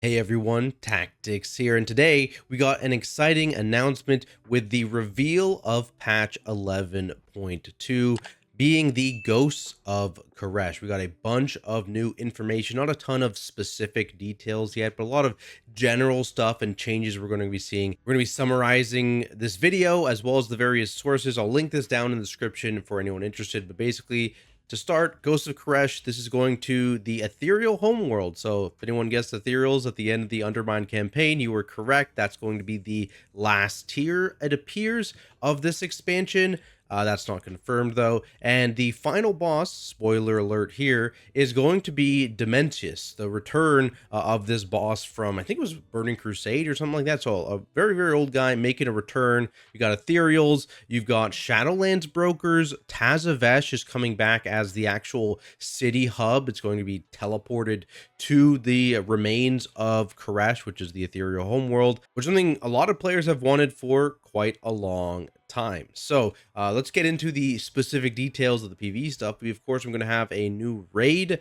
Hey everyone, Tactics here, and today we got an exciting announcement with the reveal of patch 11.2 being the Ghosts of Koresh. We got a bunch of new information, not a ton of specific details yet, but a lot of general stuff and changes we're going to be seeing. We're going to be summarizing this video as well as the various sources. I'll link this down in the description for anyone interested, but basically, to start, Ghosts of Koresh, this is going to the Ethereal homeworld. So if anyone guessed Ethereals at the end of the Undermine campaign, you were correct. That's going to be the last tier, it appears, of this expansion. That's not confirmed though. And the final boss, spoiler alert here, is going to be Dementius, the return of this boss from, I think it was Burning Crusade or something like that. So a very, very old guy making a return. You got Ethereals, you've got Shadowlands brokers. Tazavesh is coming back as the actual city hub. It's going to be teleported to the remains of Koresh, which is the Ethereal homeworld, which is something a lot of players have wanted for quite a long time. So let's get into the specific details of the PvE stuff. We, of course, I'm going to have a new raid.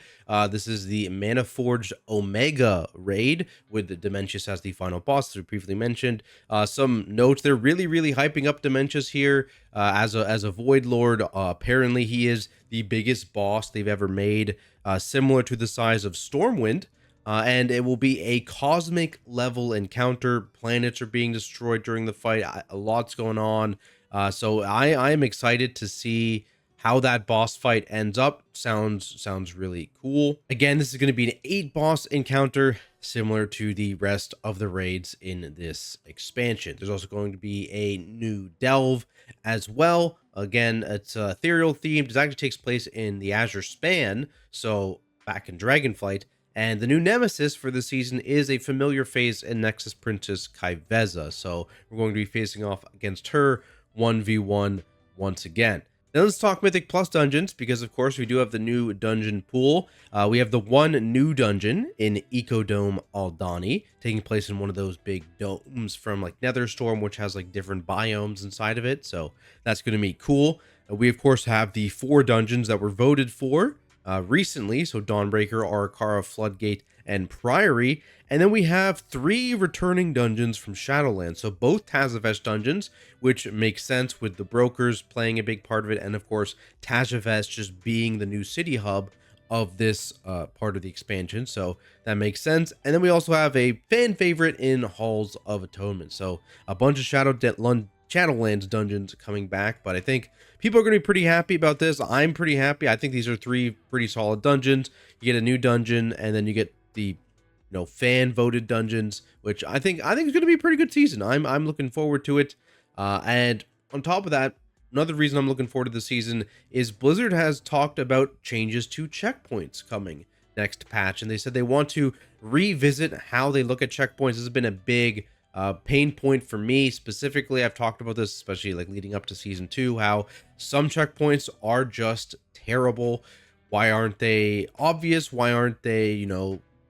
This is the Manaforged Omega raid with Dementius as the final boss, as we previously mentioned. Some notes, they're really hyping up Dementius here as a Void Lord. Apparently he is the biggest boss they've ever made, similar to the size of Stormwind. And it will be a cosmic level encounter. Planets are being destroyed during the fight. A lot's going on. So I am excited to see how that boss fight ends up. Sounds really cool. Again, this is going to be an 8 boss encounter, similar to the rest of the raids in this expansion. There's also going to be a new delve as well. Again, it's ethereal themed. It actually takes place in the Azure Span, so back in Dragonflight. And the new nemesis for this season is a familiar face in Nexus Princess Kaiveza. So we're going to be facing off against her 1v1 once again. Now let's talk Mythic Plus dungeons, because of course we do have the new dungeon pool. We have the one new dungeon in Ecodome Aldani, taking place in one of those big domes from like Netherstorm, which has like different biomes inside of it. So that's going to be cool. We of course have the 4 dungeons that were voted for recently, so Dawnbreaker, Arakara, Floodgate, and Priory. And then we have 3 returning dungeons from Shadowlands, so both Tazavesh dungeons, which makes sense with the brokers playing a big part of it, and of course Tazavesh just being the new city hub of this part of the expansion, so that makes sense. And then we also have a fan favorite in Halls of Atonement, so a bunch of Shadowlands dungeons coming back, but I think people are going to be pretty happy about this. I'm pretty happy. I think these are 3 pretty solid dungeons. You get a new dungeon, and then you get the fan voted dungeons, which I think is going to be a pretty good season. I'm looking forward to it. And on top of that, another reason I'm looking forward to the season is Blizzard has talked about changes to checkpoints coming next patch, and they said they want to revisit how they look at checkpoints. This has been a big pain point for me specifically. I've talked about this, especially like leading up to season 2, how some checkpoints are just terrible. Why aren't they obvious? Why aren't they,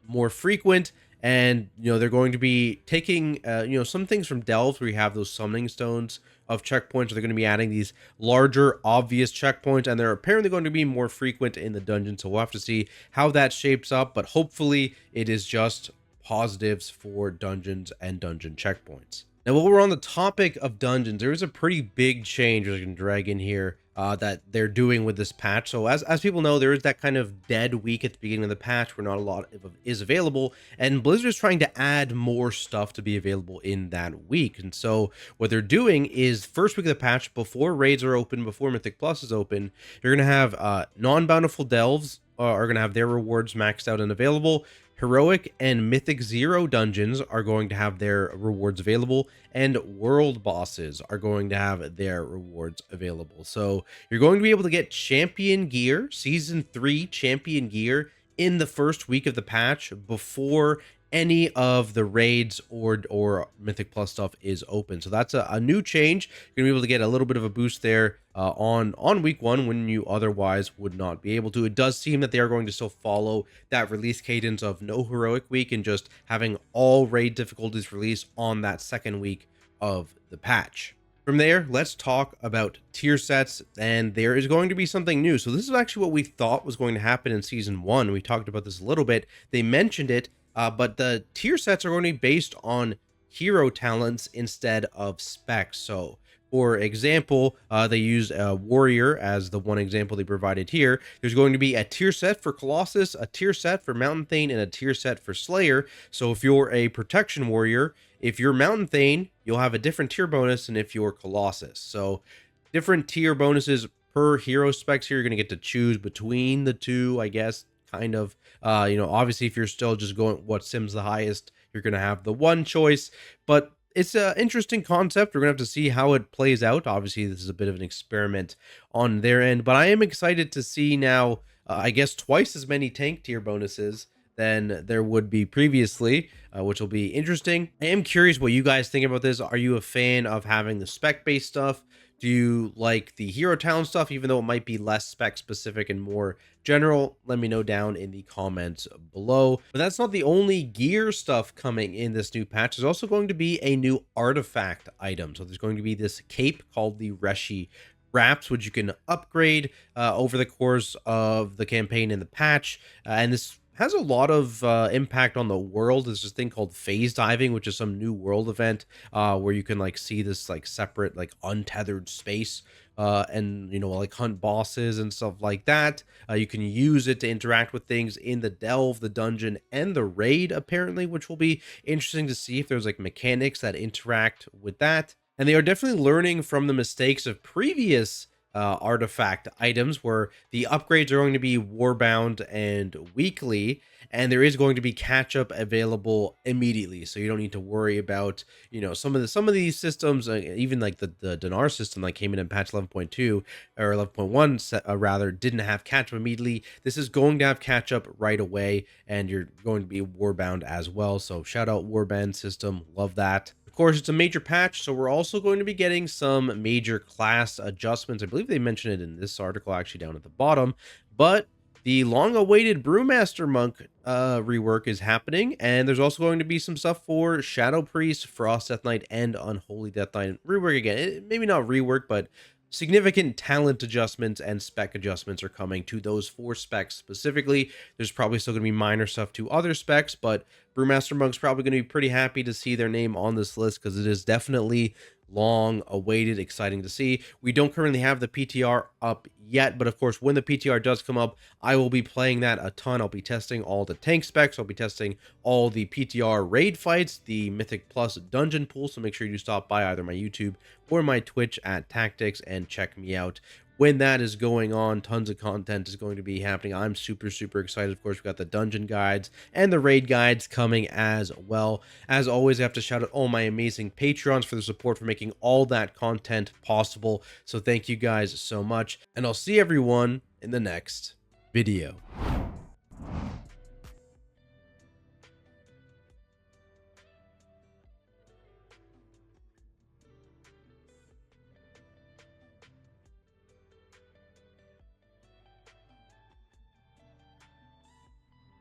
more frequent? And they're going to be taking some things from delves where you have those summoning stones of checkpoints. They're going to be adding these larger obvious checkpoints, and they're apparently going to be more frequent in the dungeon. So we'll have to see how that shapes up, but hopefully it is just positives for dungeons and dungeon checkpoints. Now, while we're on the topic of dungeons, there is a pretty big change I can drag in here that they're doing with this patch. So as people know, there is that kind of dead week at the beginning of the patch where not a lot is available, and Blizzard is trying to add more stuff to be available in that week. And so what they're doing is, first week of the patch, before raids are open, before Mythic Plus is open, you're going to have non-bountiful delves are going to have their rewards maxed out and available. Heroic and Mythic 0 dungeons are going to have their rewards available, and world bosses are going to have their rewards available. So you're going to be able to get champion gear, season 3 champion gear, in the first week of the patch before any of the raids or Mythic Plus stuff is open. So that's a new change. You're gonna be able to get a little bit of a boost there on week 1 when you otherwise would not be able to. It does seem that they are going to still follow that release cadence of no heroic week and just having all raid difficulties released on that second week of the patch. From there, let's talk about tier sets, and there is going to be something new. So this is actually what we thought was going to happen in season 1. We talked about this a little bit. They mentioned it but the tier sets are going to be based on hero talents instead of specs. So for example, they used a warrior as the one example they provided here. There's going to be a tier set for Colossus, a tier set for Mountain Thane, and a tier set for Slayer. So if you're a protection warrior, if you're Mountain Thane, you'll have a different tier bonus than if you're Colossus. So different tier bonuses per hero specs here. You're going to get to choose between the two, I guess, kind of. Obviously, if you're still just going what sims the highest, you're going to have the one choice. But it's an interesting concept. We're going to have to see how it plays out. Obviously, this is a bit of an experiment on their end, but I am excited to see now, I guess, twice as many tank tier bonuses than there would be previously, which will be interesting. I am curious what you guys think about this. Are you a fan of having the spec-based stuff? Do you like the hero talent stuff, even though it might be less spec specific and more general? Let me know down in the comments below. But that's not the only gear stuff coming in this new patch. There's also going to be a new artifact item. So there's going to be this cape called the Reshi wraps, which you can upgrade over the course of the campaign in the patch. And this has a lot of impact on the world. There's this thing called phase diving, which is some new world event where you can like see this like separate like untethered space and like hunt bosses and stuff like that. You can use it to interact with things in the delve, the dungeon, and the raid apparently, which will be interesting to see if there's like mechanics that interact with that. And they are definitely learning from the mistakes of previous artifact items where the upgrades are going to be warbound and weekly, and there is going to be catch up available immediately, so you don't need to worry about some of these systems, even like the dinar system that came in patch 11.2 or 11.1 rather, didn't have catch up immediately. This is going to have catch up right away, and you're going to be warbound as well. So shout out warband system, love that. Of course, it's a major patch, so we're also going to be getting some major class adjustments. I believe they mentioned it in this article, actually down at the bottom, but the long-awaited Brewmaster Monk rework is happening, and there's also going to be some stuff for Shadow Priest, Frost Death Knight, and Unholy Death Knight rework again. Maybe not rework, but significant talent adjustments and spec adjustments are coming to those 4 specs specifically. There's probably still going to be minor stuff to other specs, but Brewmaster Monk's probably going to be pretty happy to see their name on this list because it is definitely long awaited, exciting to see. We don't currently have the PTR up yet, but of course when the PTR does come up, I will be playing that a ton. I'll be testing all the tank specs, I'll be testing all the PTR raid fights, the Mythic Plus dungeon pool, so make sure you stop by either my YouTube or my Twitch at Tactics and check me out when that is going on. Tons of content is going to be happening. I'm super excited. Of course, we've got the dungeon guides and the raid guides coming as well. As always, I have to shout out all my amazing Patreons for the support, for making all that content possible. So thank you guys so much, and I'll see everyone in the next video.